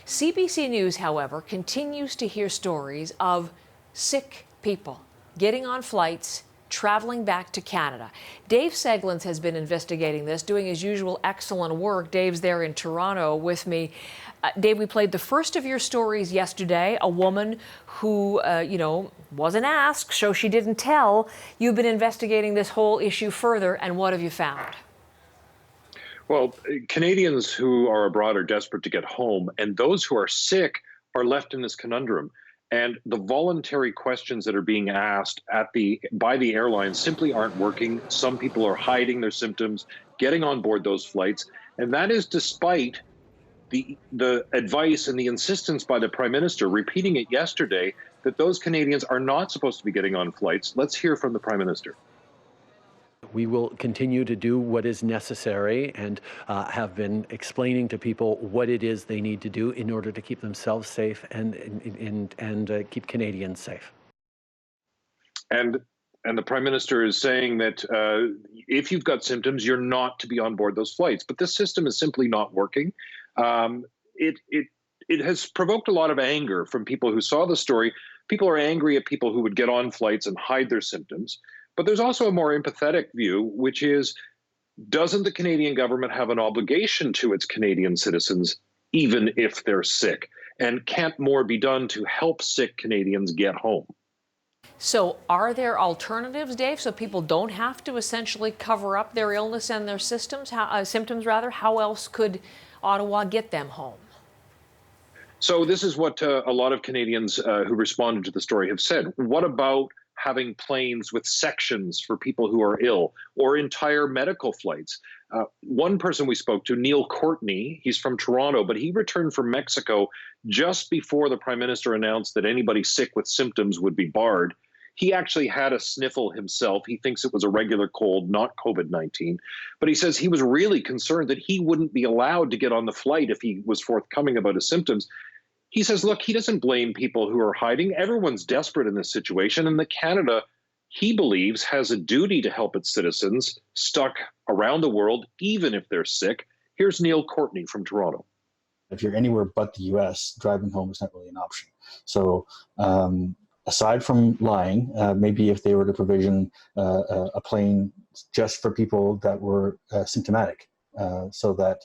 CBC News, however, continues to hear stories of sick people getting on flights, traveling back to Canada. Dave Seglins has been investigating this, doing his usual excellent work. Dave's there in Toronto with me. Dave, we played the first of your stories yesterday, a woman who, wasn't asked, so she didn't tell. You've been investigating this whole issue further, and what have you found? Well, Canadians who are abroad are desperate to get home, and those who are sick are left in this conundrum. And the voluntary questions that are being asked by the airlines simply aren't working. Some people are hiding their symptoms, getting on board those flights, and that is despite the advice and the insistence by the Prime Minister, repeating it yesterday, that those Canadians are not supposed to be getting on flights. Let's hear from the Prime Minister. We will continue to do what is necessary and have been explaining to people what it is they need to do in order to keep themselves safe and keep Canadians safe. And the Prime Minister is saying that if you've got symptoms, you're not to be on board those flights. But this system is simply not working. It has provoked a lot of anger from people who saw the story. People are angry at people who would get on flights and hide their symptoms. But there's also a more empathetic view, which is, doesn't the Canadian government have an obligation to its Canadian citizens, even if they're sick? And can't more be done to help sick Canadians get home? So are there alternatives, Dave, so people don't have to essentially cover up their illness and their symptoms? How else could Ottawa get them home? So this is what a lot of Canadians who responded to the story have said. What about having planes with sections for people who are ill, or entire medical flights? One person we spoke to, Neil Courtney, he's from Toronto, but he returned from Mexico just before the Prime Minister announced that anybody sick with symptoms would be barred. He actually had a sniffle himself. He thinks it was a regular cold, not COVID-19. But he says he was really concerned that he wouldn't be allowed to get on the flight if he was forthcoming about his symptoms. He says, look, he doesn't blame people who are hiding. Everyone's desperate in this situation. And that Canada, he believes, has a duty to help its citizens stuck around the world, even if they're sick. Here's Neil Courtney from Toronto. If you're anywhere but the US, driving home is not really an option. So aside from lying, maybe if they were to provision a plane just for people that were symptomatic, so that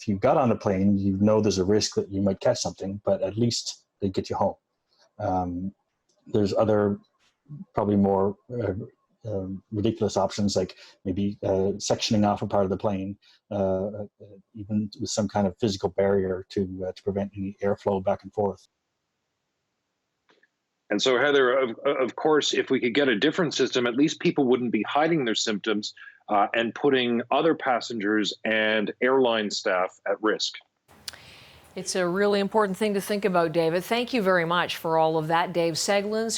if you got on a plane, you know there's a risk that you might catch something, but at least they get you home. There's other, probably more ridiculous options, like maybe sectioning off a part of the plane, even with some kind of physical barrier to prevent any airflow back and forth. And so, Heather, of course, if we could get a different system, at least people wouldn't be hiding their symptoms and putting other passengers and airline staff at risk. It's a really important thing to think about, David. Thank you very much for all of that. Dave Seglins.